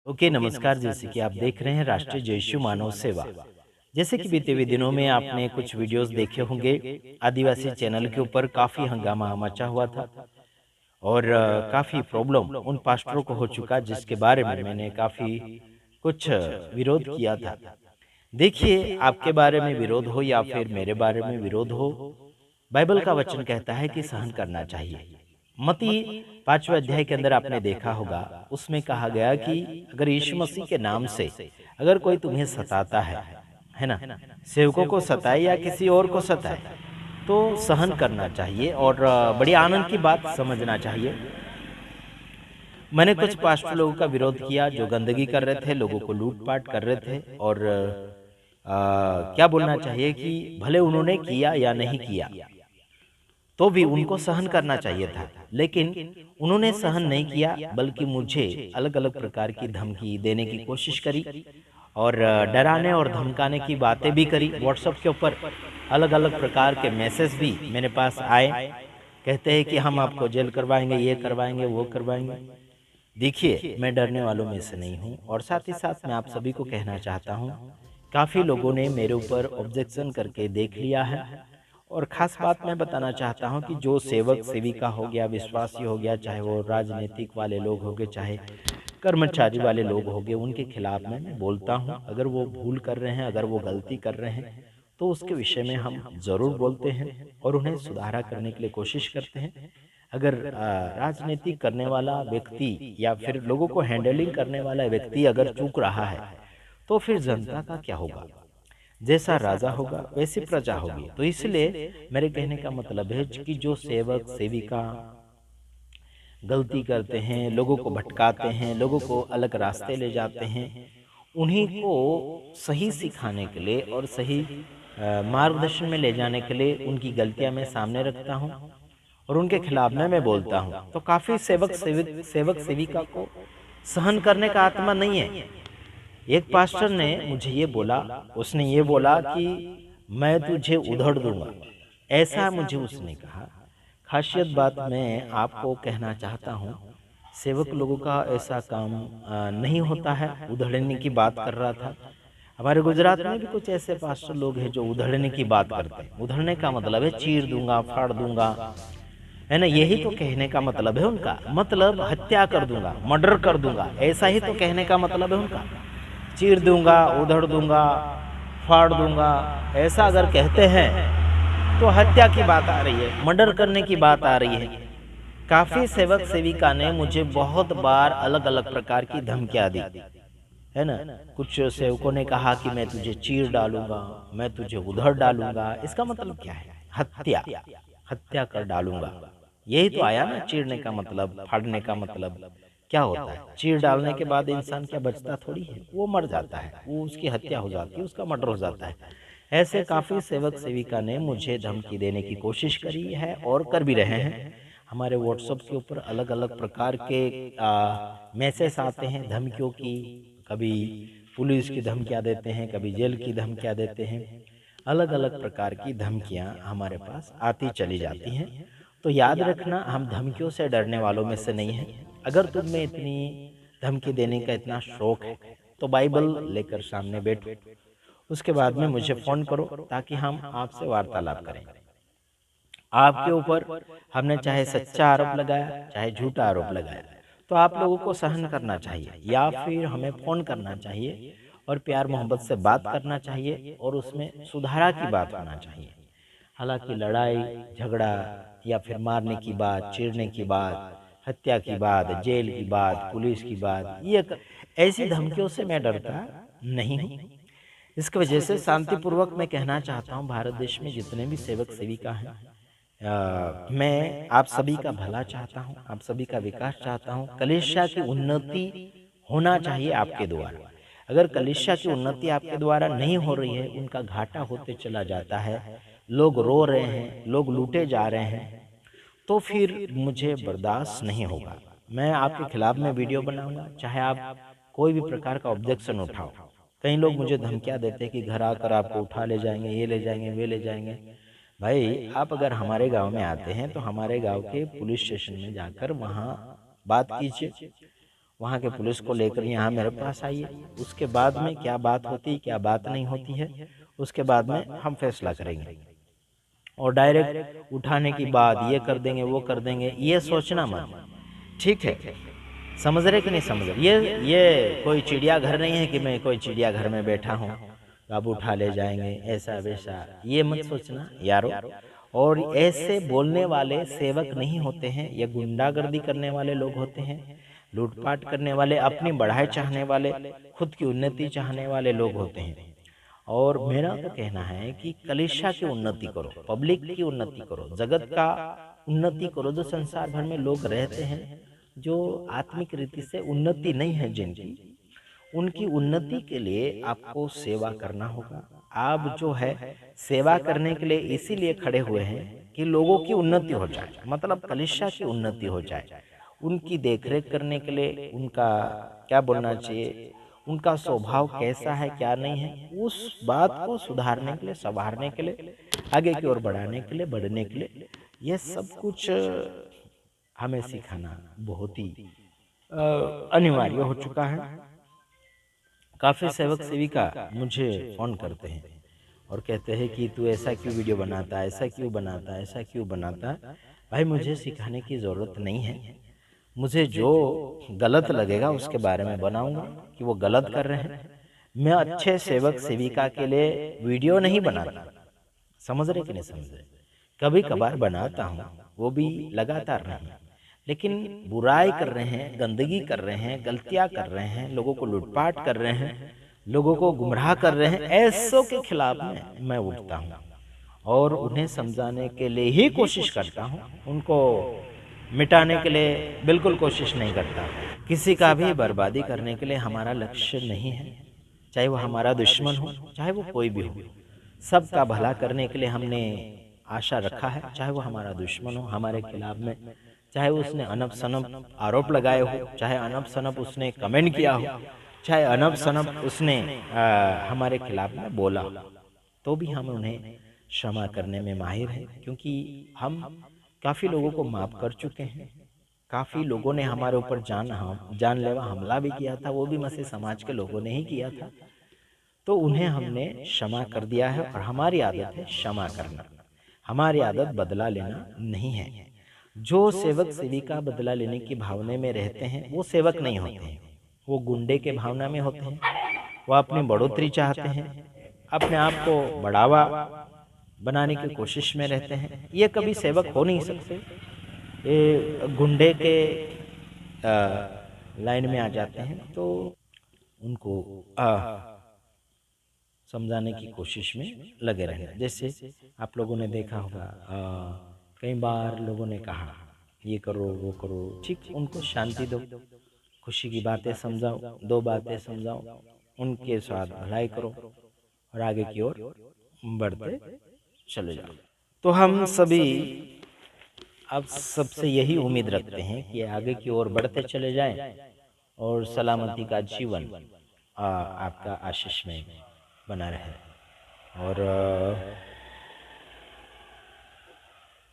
Okay, नमस्कार। जैसे कि आप देख रहे हैं राष्ट्रीय जय शिव मानव सेवा। जैसे कि बीते हुए दिनों में आपने कुछ वीडियोस देखे होंगे, आदिवासी चैनल के ऊपर काफ़ी हंगामा मचा हुआ था और काफ़ी प्रॉब्लम उन पास्टरों को हो चुका, जिसके बारे में मैंने काफ़ी कुछ विरोध किया था। देखिए, आपके बारे में विरोध हो या फिर मेरे बारे में विरोध हो, बाइबल का वचन कहता है कि सहन करना चाहिए। मत्ती 5वें अध्याय के अंदर आपने देखा होगा, उसमें कहा गया कि अगर यीशु मसीह के नाम से अगर कोई तुम्हें सताता है ना? सेवकों को सताए या किसी और को सताए, तो सहन करना चाहिए और बड़ी आनंद की बात समझना चाहिए। मैंने कुछ पास्टर लोगों का विरोध किया जो गंदगी कर रहे थे, लोगों को लूट-पाट कर रहे थे और क्या बोलना चाहिए कि भले उन्होंने किया या नहीं किया, तो भी उनको सहन करना चाहिए था। लेकिन उन्होंने सहन नहीं किया, बल्कि मुझे अलग-अलग प्रकार की धमकी देने की कोशिश करी और डराने और धमकाने की बातें भी करी। व्हाट्सएप के ऊपर अलग-अलग प्रकार के मैसेज भी मेरे पास आए। कहते हैं कि हम आपको जेल करवाएँगे, ये करवाएँगे, वो करवाएँगे। देखिए, मैं डरने वालों में से नहीं हूँ और साथ ही साथ मैं आप सभी को कहना चाहता हूँ, काफ़ी लोगों ने मेरे ऊपर ऑब्जेक्शन करके देख लिया है और ख़ास बात मैं बताना चाहता हूँ कि जो सेवक सेविका हो गया, विश्वासी हो गया, चाहे वो राजनीतिक वाले लोग हो गए, चाहे कर्मचारी वाले लोग हो गए, उनके खिलाफ में मैं बोलता हूँ। अगर वो भूल कर रहे हैं, अगर वो गलती कर रहे हैं, तो उसके विषय में हम ज़रूर बोलते हैं और उन्हें सुधारा करने के लिए कोशिश करते हैं। अगर राजनीति करने वाला व्यक्ति या फिर लोगों को हैंडलिंग करने वाला व्यक्ति अगर चूक रहा है, तो फिर जनता का क्या होगा? जैसा राजा होगा वैसी प्रजा होगी। तो इसलिए मेरे कहने का मतलब है कि जो सेवक सेविका गलती करते हैं, लोगों को भटकाते हैं, लोगों को अलग रास्ते ले जाते हैं, उन्हीं को सही सिखाने के लिए और सही मार्गदर्शन में ले जाने के लिए उनकी गलतियां मैं सामने रखता हूं और उनके खिलाफ में मैं बोलता हूं। तो काफ़ी सेवक सेविका को सहन करने का आत्मा नहीं है। एक पास्टर ने मुझे ये बोला, उसने ये बोला कि मैं तुझे उधड़ दूंगा, ऐसा मुझे उसने कहा। खासियत बात मैं आपको कहना चाहता हूँ, सेवक लोगों का ऐसा काम नहीं होता है। उधड़ने की बात कर रहा था। हमारे गुजरात में भी कुछ ऐसे पास्टर लोग हैं जो उधड़ने की बात करते हैं। उधड़ने का मतलब है चीर दूंगा, फाड़ दूंगा, है ना? यही तो कहने का मतलब है उनका। मतलब हत्या कर दूंगा, मर्डर कर दूंगा, ऐसा ही तो कहने का मतलब है उनका। चीर दूंगा, उधड़ दूंगा, फाड़ दूंगा, ऐसा अगर कहते हैं तो हत्या की बात आ रही है, मर्डर करने की बात आ रही है। काफी सेवक सेविका ने मुझे बहुत बार अलग अलग प्रकार की धमकियां दी, है ना? कुछ सेवकों ने कहा कि मैं तुझे चीर डालूंगा, मैं तुझे उधड़ डालूंगा। इसका मतलब क्या है? हत्या, हत्या कर डालूंगा। यही तो आया ना चीरने का मतलब, फाड़ने का मतलब क्या होता है? चीर डालने के बाद इंसान क्या बचता थोड़ी है, वो मर जाता है, वो उसकी हत्या हो जाती है, उसका मर्डर हो जाता है। ऐसे काफ़ी सेवक सेविका ने मुझे धमकी देने की कोशिश करी है और कर भी रहे हैं। हमारे व्हाट्सएप के ऊपर अलग अलग प्रकार के मैसेज आते हैं धमकियों की। कभी पुलिस की धमकियाँ देते हैं, कभी जेल की धमकियाँ देते हैं। अलग अलग प्रकार की धमकियाँ हमारे पास आती चली जाती हैं। तो याद रखना, हम धमकियों से डरने वालों में से नहीं हैं। अगर तुम में इतनी धमकी देने का इतना शौक है, तो बाइबल लेकर सामने बैठो, उसके बाद में मुझे फ़ोन करो ताकि हम आपसे वार्तालाप करें। आपके ऊपर हमने चाहे सच्चा आरोप लगाया, चाहे झूठा आरोप लगाया, तो आप लोगों को सहन करना चाहिए या फिर हमें फ़ोन करना चाहिए और प्यार मोहब्बत से बात करना चाहिए और उसमें सुधारा की बात होना चाहिए। हालांकि लड़ाई झगड़ा या फिर मारने की बात, चीरने की बात, हत्या की बात, जेल की बात, पुलिस की बात, ऐसी धमकियों से मैं डरता नहीं हूँ। इसकी वजह से शांतिपूर्वक मैं कहना चाहता हूँ, भारत देश में जितने भी सेवक सेविका हैं, मैं आप सभी का भला चाहता हूँ, आप सभी का विकास चाहता हूँ। कलीसिया की उन्नति होना चाहिए आपके द्वारा। अगर कलीसिया की उन्नति आपके द्वारा नहीं हो रही है, उनका घाटा होते चला जाता है, लोग रो रहे हैं, लोग लूटे जा रहे हैं, तो फिर मुझे बर्दाश्त नहीं होगा। मैं आपके खिलाफ में वीडियो बनाऊंगा, चाहे आप कोई भी प्रकार का ऑब्जेक्शन उठाओ। कई लोग मुझे धमकियां देते हैं कि घर आकर आपको उठा ले जाएंगे, ये ले जाएंगे, वे ले जाएंगे। भाई, आप अगर हमारे गांव में आते हैं तो हमारे गांव के पुलिस स्टेशन में जाकर वहाँ बात कीजिए। वहाँ के पुलिस को लेकर यहाँ मेरे पास आइए, उसके बाद में क्या बात होती क्या बात नहीं होती है उसके बाद में हम फैसला करेंगे। और डायरेक्ट उठाने की बात ये कर देंगे वो कर देंगे, ये सोचना मत, ठीक है? समझ रहे कि नहीं समझ रहे? ये कोई चिड़ियाघर नहीं है कि मैं कोई चिड़ियाघर में बैठा हूँ, अब उठा ले जाएंगे ऐसा वैसा, ये मत सोचना यारो। और ऐसे बोलने वाले सेवक नहीं होते हैं, ये गुंडागर्दी करने वाले लोग होते हैं, लूटपाट करने वाले, अपनी बढ़ाई चाहने वाले, खुद की उन्नति चाहने वाले लोग होते हैं। और मेरा तो कहना है कि कलीसिया की उन्नति करो, पब्लिक की उन्नति करो, जगत का उन्नति करो। जो संसार भर में लोग रहते हैं जो आत्मिक रीति से उन्नति नहीं है जिनकी, उनकी उन्नति के लिए आपको सेवा करना होगा। आप जो है सेवा करने के लिए इसीलिए खड़े हुए हैं कि लोगों की उन्नति हो जाए, मतलब कलीसिया की उन्नति हो जाए, उनकी देखरेख करने के लिए, उनका क्या बोलना चाहिए, उनका स्वभाव कैसा है क्या नहीं है, उस बात को सुधारने के लिए, संवारने के लिए, आगे की ओर बढ़ाने के लिए, बढ़ने के लिए, यह सब कुछ हमें सिखाना बहुत ही अनिवार्य हो चुका है। काफ़ी सेवक सेविका मुझे फ़ोन करते हैं और कहते हैं कि तू ऐसा क्यों वीडियो बनाता है, ऐसा क्यों बनाता है, ऐसा क्यों बनाता है। भाई मुझे सिखाने की ज़रूरत नहीं है, मुझे जो गलत लगेगा उसके बारे में बनाऊंगा कि वो गलत कर रहे हैं। मैं अच्छे सेवक सेविका के लिए वीडियो नहीं बनाता, समझ रहे कि नहीं समझ रहे? कभी कभार बनाता हूँ, वो भी लगातार नहीं। लेकिन बुराई कर रहे हैं, गंदगी कर रहे हैं, गलतियाँ कर रहे हैं, लोगों को लूटपाट कर रहे हैं, लोगों को गुमराह कर रहे हैं, ऐसों के खिलाफ में मैं उठता हूँ और उन्हें समझाने के लिए ही कोशिश करता हूँ, उनको मिटाने के लिए बिल्कुल कोशिश नहीं करता। किसी का भी बर्बादी करने के लिए हमारा लक्ष्य नहीं है, चाहे वो हमारा दुश्मन हो, चाहे वो कोई भी हो, सबका भला करने के लिए हमने आशा रखा है। चाहे वो हमारा दुश्मन हो, हमारे खिलाफ में, चाहे उसने अनब सनब आरोप लगाए हो, चाहे अनब सनब उसने कमेंट किया हो, चाहे अनब सनब उसने हमारे खिलाफ में बोला, तो भी हम उन्हें क्षमा करने में माहिर हैं, क्योंकि हम काफ़ी लोगों को माफ़ कर चुके हैं। काफ़ी लोगों ने हमारे ऊपर जानलेवा हमला भी किया था, वो भी मसीह समाज के लोगों ने ही किया था, तो उन्हें हमने क्षमा कर दिया है। और हमारी आदत है क्षमा करना, हमारी आदत बदला लेना नहीं है। जो सेवक सेविका बदला लेने की भावना में रहते हैं वो सेवक नहीं होते हैं, वो गुंडे के भावना में होते हैं, वो अपनी बढ़ोतरी चाहते हैं, अपने आप को बढ़ावा बनाने की कोशिश में रहते हैं। ये कभी सेवक हो नहीं सकते, ये गुंडे के लाइन में आ जाते हैं। तो उनको समझाने की कोशिश में लगे रहना। जैसे आप लोगों ने देखा होगा, कई बार लोगों ने कहा ये करो वो करो, ठीक, उनको शांति दो, खुशी की बातें समझाओ, दो बातें समझाओ, उनके साथ भलाई करो और आगे की ओर बढ़ते चले जाओ। तो हम सभी अब सबसे यही उम्मीद रखते हैं कि आगे की ओर बढ़ते चले जाएं और सलामती का जीवन आपका आशीष में बना रहे। और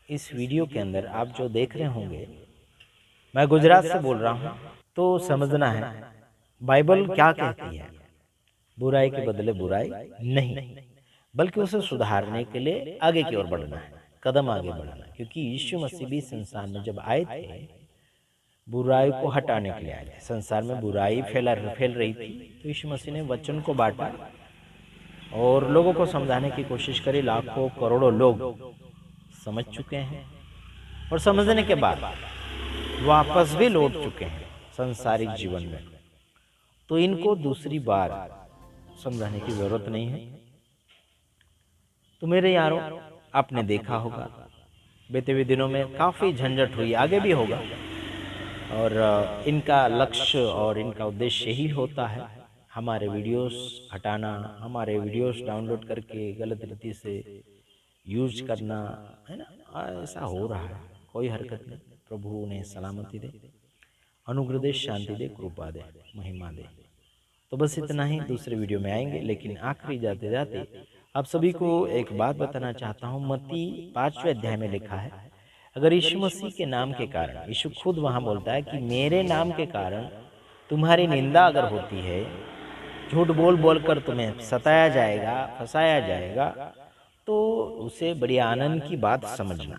इस वीडियो के अंदर आप जो देख रहे होंगे, मैं गुजरात से बोल रहा हूँ, तो समझना है बाइबल क्या कहती है, बुराई के बदले बुराई नहीं, बल्कि उसे सुधारने के लिए आगे की ओर बढ़ना है, कदम आगे बढ़ाना। क्योंकि यीशु मसीह भी संसार में जब आए थे, बुराई को हटाने के लिए आए थे। संसार में बुराई फैल रही थी, तो यीशु मसीह ने वचन को बांटा और लोगों को समझाने की कोशिश करी। लाखों करोड़ों लोग समझ चुके हैं और समझने के बाद वापस भी लौट चुके हैं संसारिक जीवन में। तो इनको दूसरी बार समझाने की जरूरत नहीं है। तो मेरे यारों, आपने देखा होगा बीते हुए दिनों में काफ़ी झंझट हुई, आगे भी होगा, और इनका लक्ष्य और इनका उद्देश्य ही होता है हमारे वीडियोस हटाना, हमारे वीडियोस डाउनलोड करके गलत रीति से यूज करना, है ना। ऐसा हो रहा है, कोई हरकत नहीं। प्रभु उन्हें सलामती दे, अनुग्रह दे, शांति दे, कृपा दे, महिमा दे। तो बस इतना ही, दूसरे वीडियो में आएंगे। लेकिन आखिरी जाते जाते आप सभी को एक बात बताना चाहता हूँ। मत्ती 5वें अध्याय में लिखा है, अगर यीशु मसीह के नाम के कारण, यीशु खुद वहाँ बोलता है कि मेरे नाम के कारण तुम्हारी निंदा अगर होती है, झूठ बोल बोल कर तुम्हें सताया जाएगा, फंसाया जाएगा, तो उसे बड़ी आनंद की बात समझना,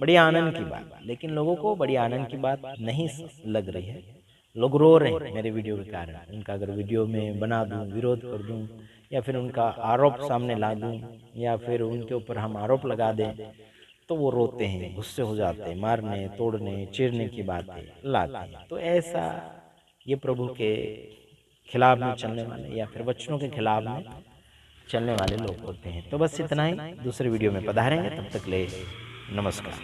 बड़ी आनंद की बात। लेकिन लोगों को बड़ी आनंद की बात नहीं लग रही है। लोग रो रहे हैं मेरे वीडियो के कारण। उनका अगर वीडियो में बना दूं, विरोध कर दूं, या फिर उनका आरोप सामने ला दूं, या फिर उनके ऊपर हम आरोप लगा दें, तो वो रोते हैं, गुस्से हो जाते हैं, मारने तोड़ने चीरने की बातें लाते हैं। तो ऐसा ये प्रभु के खिलाफ में चलने वाले या फिर वचनों के खिलाफ में चलने वाले लोग होते हैं। तो बस इतना ही, दूसरे वीडियो में पधारेंगे, तब तक ले नमस्कार।